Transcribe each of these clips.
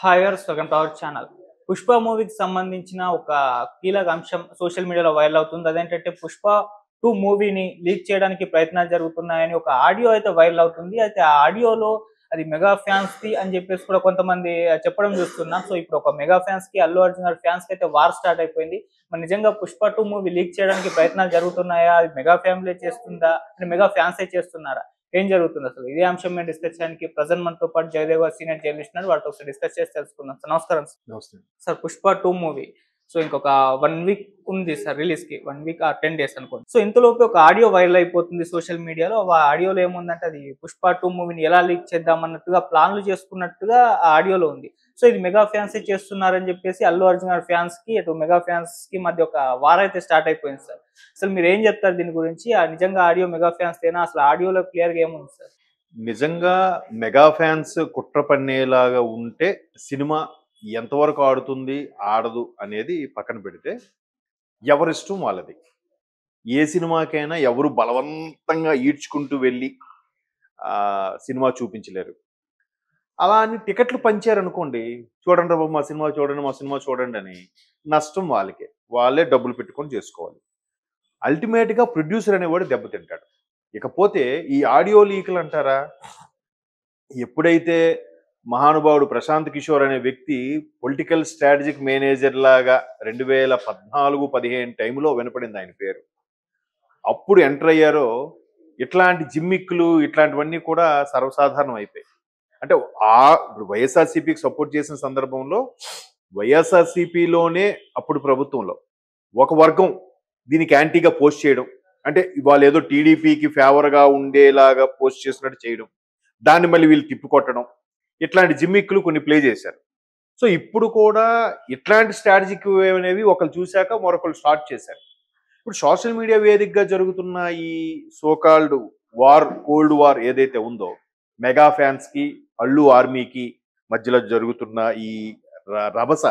హాయర్స్ welcome to our channel. 'Pushpa' మూవీకి సంబంధించిన ఒక కీలక అంశం సోషల్ మీడియాలో వైరల్ అవుతుంది. అదేంటంటే 'పుష్ప 2' మూవీని లీక్ చేయడానికి ప్రయత్నాలు జరుగుతున్నాయని ఒక ఆడియో అయితే వైరల్ అవుతుంది. అయితే ఆ ఆడియోలో అది మెగా ఫ్యాన్స్‌ది అని చెప్పేసి కూడా కొంతమంది చెప్పడం చూస్తున్నాం. సో, ఇప్పుడు ఒక మెగా ఫ్యాన్స్‌కి, అల్లు అర్జున్ గారి ఫ్యాన్స్‌కి అయితే వార్ స్టార్ట్ అయిపోయింది. మరి నిజంగా 'పుష్ప 2' మూవీ లీక్ చేయడానికి ప్రయత్నాలు జరుగుతున్నాయా? అది మెగా ఫ్యామిలీ చేస్తుందా? అంటే మెగా ఫ్యాన్సే చేస్తున్నారా? ఏం జరుగుతుందసలు? ఇదే అంశం మీద డిస్కస్ చేయడానికి ప్రెజెంట్ మనతో పాటు జయదేవ్ గారు సీనియర్ జర్నలిస్ట్ ఉన్నారు. వారితో ఒకసారి డిస్కస్ చేసి తెలుసుకుందాం. సార్ నమస్కారం సార్. నమస్తే. సార్ 'పుష్ప 2' మూవీ సో ఇంకొక 1 వీక్ ఉంది సార్ రిలీజ్‌కి. 1 వీక్ ఆర్ 10 డేస్ అనుకోండి. సో ఇంతలోపే ఒక ఆడియో వైరల్ అయిపోతుంది సోషల్ మీడియాలో. ఆ ఆడియోలో ఏముందంటే అది 'పుష్ప 2' మూవీని ఎలా లీక్ చేద్దాం అన్నట్టుగా ప్లాన్‌లు చేసుకున్నట్టుగా ఆ ఆడియోలో ఉంది. సో ఇది మెగా ఫ్యాన్సే చేస్తున్నారని చెప్పేసి అల్లు అర్జున్ గారి ఫ్యాన్స్‌కి, అటు మెగా ఫ్యాన్స్‌కి మధ్య ఒక వార్ అయితే స్టార్ట్ అయిపోయింది సార్. అసలు మీరేం చెప్తారు దీని గురించి? నిజంగా ఆడియో మెగా ఫ్యాన్స్‌దేనా? అసలు ఆడియోలో క్లియర్‌గా ఏముంది సార్? నిజంగా మెగా ఫ్యాన్స్ కుట్ర పన్నేలాగా ఉంటే సినిమా ఎంతవరకు ఆడుతుంది, ఆడదు అనేది పక్కన పెడితే ఎవరిష్టం వాళ్ళది. ఏ సినిమాకైనా ఎవరు బలవంతంగా ఈడ్చుకుంటూ వెళ్ళి సినిమా చూపించలేరు. అలా అని టికెట్లు పంచారనుకోండి, చూడండి బాబు మా సినిమా చూడండి, మా సినిమా చూడండి అని నష్టం వాళ్ళకే. వాళ్ళే డబ్బులు పెట్టుకొని చేసుకోవాలి. అల్టిమేట్‌గా ప్రొడ్యూసర్ అనేవాడు దెబ్బతింటాడు. ఇకపోతే ఈ ఆడియో లీకులు అంటారా? ఎప్పుడైతే మహానుభావుడు ప్రశాంత్ కిషోర్ అనే వ్యక్తి పొలిటికల్ స్ట్రాటజిక్ మేనేజర్ లాగా 2014-15 టైంలో వినపడింది ఆయన పేరు. అప్పుడు ఎంటర్ అయ్యారో ఇట్లాంటి జిమ్మిక్కులు ఇట్లాంటివన్నీ కూడా సర్వసాధారణం అయిపోయాయి. అంటే ఇప్పుడు వైఎస్ఆర్సీపీకి సపోర్ట్ చేసిన సందర్భంలో వైఎస్ఆర్సీపీలోనే అప్పుడు ప్రభుత్వంలో ఒక వర్గం దీనికి యాంటీగా పోస్ట్ చేయడం, అంటే వాళ్ళు ఏదో టీడీపీకి ఫేవర్గా ఉండేలాగా పోస్ట్ చేసినట్టు చేయడం, దాన్ని మళ్ళీ వీళ్ళు తిప్పికొట్టడం, ఇట్లాంటి జిమ్మిక్కులు కొన్ని ప్లే చేశారు. సో ఇప్పుడు కూడా ఇట్లాంటి స్ట్రాటజిక్ అనేవి ఒకరు చూశాక మరొకరు స్టార్ట్ చేశారు. ఇప్పుడు సోషల్ మీడియా వేదికగా జరుగుతున్న ఈ సోకాల్డ్ వార్, కోల్డ్ వార్ ఏదైతే ఉందో మెగా ఫ్యాన్స్కి, అల్లు ఆర్మీకి మధ్యలో జరుగుతున్న ఈ రభస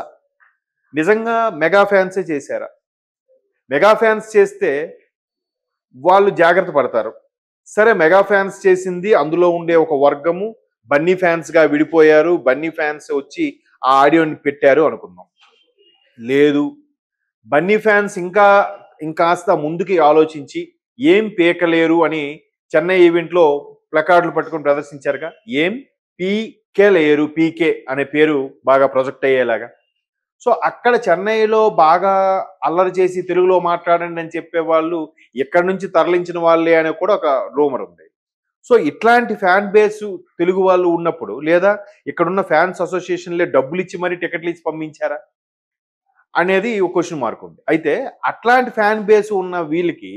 నిజంగా మెగా ఫ్యాన్సే చేశారా? మెగా ఫ్యాన్స్ చేస్తే వాళ్ళు జాగ్రత్త పడతారు. సరే, మెగా ఫ్యాన్స్ చేసింది అందులో ఉండే ఒక వర్గము బన్నీ ఫ్యాన్స్గా విడిపోయారు, బన్నీ ఫ్యాన్స్ వచ్చి ఆ ఆడియోని పెట్టారు అనుకుందాం. లేదు, బన్నీ ఫ్యాన్స్ ఇంకాస్త ముందుకి ఆలోచించి ఏం పీకలేరు అని చెన్నై ఈవెంట్లో ప్లకార్డులు పట్టుకొని ప్రదర్శించారుగా. ఏం పీకేలేరు, పీకే అనే పేరు బాగా ప్రొజెక్ట్ అయ్యేలాగా. సో అక్కడ చెన్నైలో బాగా అల్లరి చేసి తెలుగులో మాట్లాడండి అని చెప్పేవాళ్ళు ఎక్కడి నుంచి తరలించిన వాళ్ళే అనే కూడా ఒక రూమర్ ఉంది. సో ఇట్లాంటి ఫ్యాన్ బేస్ తెలుగు వాళ్ళు ఉన్నప్పుడు, లేదా ఇక్కడున్న ఫ్యాన్స్ అసోసియేషన్లే డబ్బులు ఇచ్చి మరీ టికెట్లు ఇచ్చి పంపించారా అనేది ఒక క్వశ్చన్ మార్క్ ఉంది. అయితే అట్లాంటి ఫ్యాన్ బేస్ ఉన్న వీళ్ళకి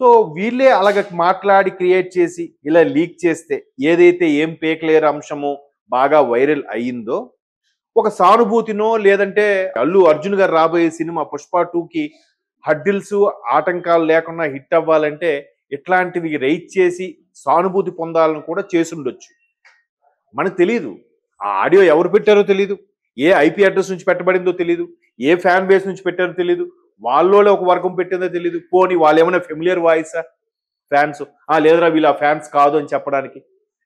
సో వీళ్ళే అలాగ మాట్లాడి క్రియేట్ చేసి ఇలా లీక్ చేస్తే ఏదైతే ఏం పేకలేరు అంశము బాగా వైరల్ అయ్యిందో, ఒక సానుభూతినో లేదంటే అల్లు అర్జున్ గారు రాబోయే సినిమా 'పుష్ప 2'కి హడ్డిల్స్, ఆటంకాలు లేకుండా హిట్ అవ్వాలంటే ఇట్లాంటివి రైట్ చేసి సానుభూతి పొందాలని కూడా చేసుండొచ్చు. మనకు తెలియదు ఆ ఆడియో ఎవరు పెట్టారో తెలియదు, ఏ ఐపీ అడ్రస్ నుంచి పెట్టబడిందో తెలియదు, ఏ ఫ్యాన్ బేస్ నుంచి పెట్టారో తెలియదు, వాళ్ళలో ఒక వర్గం పెట్టిందో తెలియదు. పోనీ వాళ్ళు ఏమైనా ఫెమిలియర్ వాయిసా ఫ్యాన్స్? లేదురా వీళ్ళు ఆ ఫ్యాన్స్ కాదు అని చెప్పడానికి,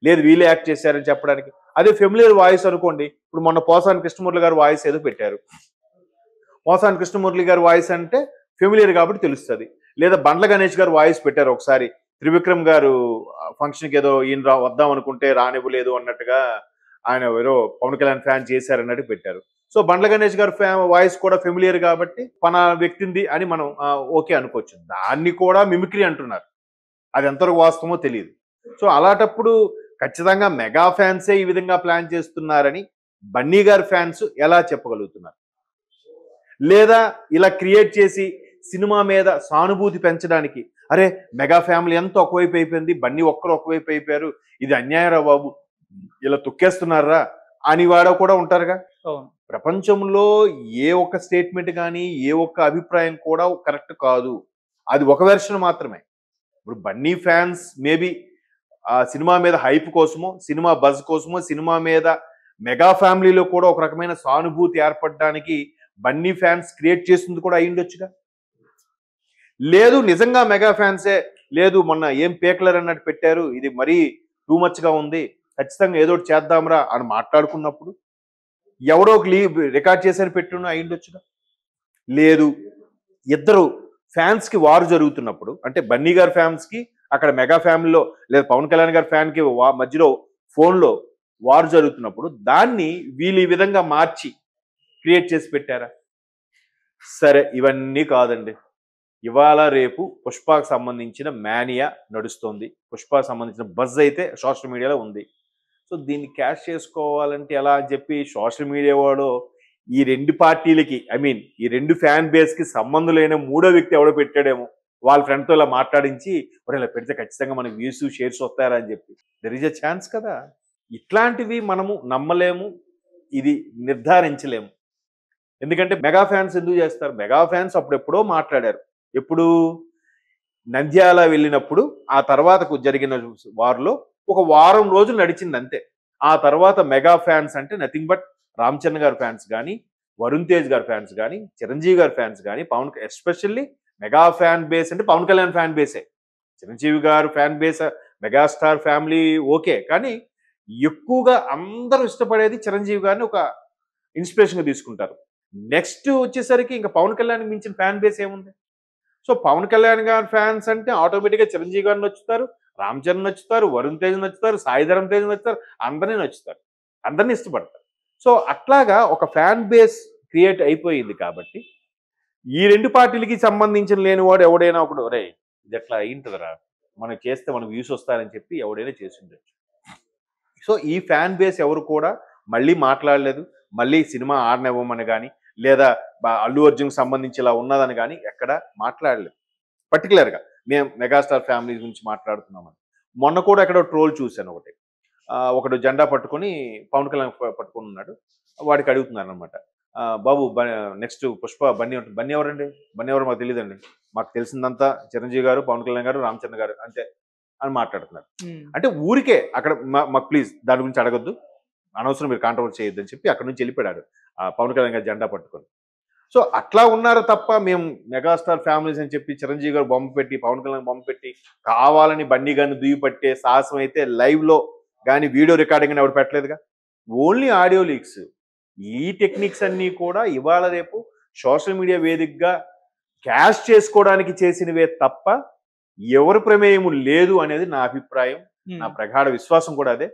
లేదు వీళ్ళే యాక్ట్ చేశారని చెప్పడానికి. అదే ఫెమిలియర్ వాయిస్ అనుకోండి, ఇప్పుడు మొన్న పోసాని కృష్ణమురళి గారు వాయిస్ ఏదో పెట్టారు. పోసాని కృష్ణమురళి గారు వాయిస్ అంటే ఫెమిలియర్ కాబట్టి తెలుస్తుంది. లేదా బండ్ల గణేష్ గారు వాయిస్ పెట్టారు ఒకసారి, త్రివిక్రమ్ గారు ఫంక్షన్కి ఏదో ఈయన వద్దాం అనుకుంటే రానివ్వలేదు అన్నట్టుగా ఆయన ఏదో పవన్ కళ్యాణ్ ఫ్యాన్ చేశారన్నట్టు పెట్టారు. సో బండ్ల గణేష్ గారు వాయిస్ కూడా ఫెమిలియర్ కాబట్టి మన వ్యక్తింది అని మనం ఓకే అనుకోవచ్చు. దాన్ని కూడా మిమిక్రీ అంటున్నారు, అది ఎంతవరకు వాస్తవమో తెలియదు. సో అలాంటప్పుడు ఖచ్చితంగా మెగా ఫ్యాన్సే ఈ విధంగా ప్లాన్ చేస్తున్నారని బన్నీ గారి ఫ్యాన్స్ ఎలా చెప్పగలుగుతున్నారు? లేదా ఇలా క్రియేట్ చేసి సినిమా మీద సానుభూతి పెంచడానికి, అరే మెగా ఫ్యామిలీ ఎంత ఒకవైపు అయిపోయింది, బన్నీ ఒక్కరు ఒకవైపు అయిపోయారు, ఇది అన్యాయరా బాబు, ఇలా తొక్కేస్తున్నారా అని వాడ కూడా ఉంటారుగా. ప్రపంచంలో ఏ ఒక్క స్టేట్మెంట్ కానీ ఏ ఒక్క అభిప్రాయం కూడా కరెక్ట్ కాదు, అది ఒక వెర్షన్ మాత్రమే. ఇప్పుడు బన్నీ ఫ్యాన్స్ మేబీ ఆ సినిమా మీద హైప్ కోసమో, సినిమా బజ్ కోసమో, సినిమా మీద మెగా ఫ్యామిలీలో కూడా ఒక రకమైన సానుభూతి ఏర్పడడానికి బన్నీ ఫ్యాన్స్ క్రియేట్ చేసింది కూడా అయ్యుండొచ్చుగా. లేదు నిజంగా మెగా ఫ్యాన్సే, లేదు మొన్న ఏం పేకలర్ అన్నట్టు పెట్టారు, ఇది మరీ టూ మచ్గా ఉంది, ఖచ్చితంగా ఏదో చేద్దాంరా అని మాట్లాడుకున్నప్పుడు ఎవడో ఒక రికార్డ్ చేశారు పెట్టును అయిండొచ్చుగా. లేదు, ఇద్దరు ఫ్యాన్స్ కి వారు జరుగుతున్నప్పుడు, అంటే బన్నీ గారి ఫ్యాన్స్ కి అక్కడ మెగా ఫ్యామిలీలో లేదా పవన్ కళ్యాణ్ గారి ఫ్యాన్ కి మధ్యలో ఫోన్లో వారు జరుగుతున్నప్పుడు దాన్ని వీళ్ళు ఈ విధంగా మార్చి క్రియేట్ చేసి పెట్టారా? సరే, ఇవన్నీ కాదండి. ఇవాళ రేపు పుష్పకు సంబంధించిన మేనియా నడుస్తుంది. పుష్పకు సంబంధించిన బజ్ అయితే సోషల్ మీడియాలో ఉంది. సో దీన్ని క్యాష్ చేసుకోవాలంటే ఎలా అని చెప్పి సోషల్ మీడియా వాడు ఈ రెండు పార్టీలకి, ఐ మీన్ ఈ రెండు ఫ్యాన్ బేస్ కి సంబంధం లేని మూడో వ్యక్తి ఎవడో పెట్టాడేమో, వాళ్ళ ఫ్రెండ్తో ఇలా మాట్లాడించి ఇలా పెడితే ఖచ్చితంగా మనకి వ్యూస్ షేర్స్ వస్తారా అని చెప్పి. దెర్ ఈజ్ ఎ ఛాన్స్ కదా. ఇట్లాంటివి మనము నమ్మలేము, ఇది నిర్ధారించలేము. ఎందుకంటే మెగా ఫ్యాన్స్ ఎందుకు చేస్తారు? మెగా ఫ్యాన్స్ అప్పుడెప్పుడో మాట్లాడారు. ఎప్పుడు? నంద్యాల వెళ్ళినప్పుడు ఆ తర్వాత జరిగిన వారిలో ఒక వారం రోజులు నడిచింది అంతే. ఆ తర్వాత మెగా ఫ్యాన్స్ అంటే నథింగ్ బట్ రామ్ చరణ్ గారి ఫ్యాన్స్ కానీ, వరుణ్ తేజ్ గారి ఫ్యాన్స్ కానీ, చిరంజీవి గారి ఫ్యాన్స్ కానీ, ఎస్పెషల్లీ మెగా ఫ్యాన్ బేస్ అంటే పవన్ కళ్యాణ్ ఫ్యాన్ బేసే. చిరంజీవి గారు fan base, megastar family okay, కానీ ఎక్కువగా అందరూ ఇష్టపడేది చిరంజీవి గారిని ఒక ఇన్స్పిరేషన్గా తీసుకుంటారు. నెక్స్ట్ వచ్చేసరికి ఇంకా పవన్ కళ్యాణ్ మించిన ఫ్యాన్ బేస్ ఏముంది? సో పవన్ కళ్యాణ్ గారి ఫ్యాన్స్ అంటే ఆటోమేటిక్గా చిరంజీవి గారు నచ్చుతారు, రామ్ చరణ్ నచ్చుతారు, వరుణ్ తేజ్ నచ్చుతారు, సాయిధరం తేజ్ నచ్చుతారు, అందరినీ నచ్చుతారు, అందరినీ ఇష్టపడతారు. సో అట్లాగా ఒక ఫ్యాన్ బేస్ క్రియేట్ అయిపోయింది. కాబట్టి ఈ రెండు పార్టీలకి సంబంధించిన లేనివాడు ఎవడైనా ఒకడు రే ఇది ఎట్లా అయింటుందిరా, మనం చేస్తే మనకు వ్యూస్ వస్తారని చెప్పి ఎవడైనా చేసి ఉండొచ్చు. సో ఈ ఫ్యాన్ బేస్ ఎవరు కూడా మళ్ళీ మాట్లాడలేదు, మళ్ళీ సినిమా ఆడనివ్వమని కానీ లేదా అల్లు అర్జున్కి సంబంధించి ఇలా ఉన్నదని కానీ ఎక్కడ మాట్లాడలేదు. పర్టికులర్గా మేము మెగాస్టార్ ఫ్యామిలీ గురించి మాట్లాడుతున్నామని. మొన్న కూడా ఎక్కడో ట్రోల్ చూశాను ఒకడు జెండా పట్టుకొని పవన్ కళ్యాణ్ పట్టుకొని ఉన్నాడు. వాడికి అడుగుతున్నారు అనమాట, బాబు నెక్స్ట్ పుష్ప బన్నీ ఉంటుంది, బన్నీ ఎవరండి, బన్నీ ఎవరు మాకు తెలియదండి, మాకు తెలిసిందంతా చిరంజీవి గారు, పవన్ కళ్యాణ్ గారు, రామ్ చరణ్ గారు అంతే అని మాట్లాడుతున్నారు. అంటే ఊరికే అక్కడ మాకు ప్లీజ్ దాని గురించి అడగొద్దు, అనవసరం మీరు కాంట్రవర్సీ చేయొద్దు అని చెప్పి అక్కడ నుంచి వెళ్ళిపోయాడు పవన్ కళ్యాణ్ గారు జెండా పట్టుకొని. సో అట్లా ఉన్నారు తప్ప మేము మెగాస్టార్ ఫ్యామిలీస్ అని చెప్పి చిరంజీవి గారు బొమ్మ పెట్టి, పవన్ కళ్యాణ్ బొమ్మ పెట్టి కావాలని బన్నీ గారిని దుయ్యి పట్టే సాహసం అయితే లైవ్లో కానీ వీడియో రికార్డింగ్ అని ఎవరు పెట్టలేదుగా. Only audio leaks. ఈ టెక్నిక్స్ అన్నీ కూడా ఇవాళ రేపు సోషల్ మీడియా వేదికగా క్యాష్ చేసుకోవడానికి చేసినవే తప్ప ఎవరి ప్రమేయము లేదు అనేది నా అభిప్రాయం, నా ప్రగాఢ విశ్వాసం కూడా అదే.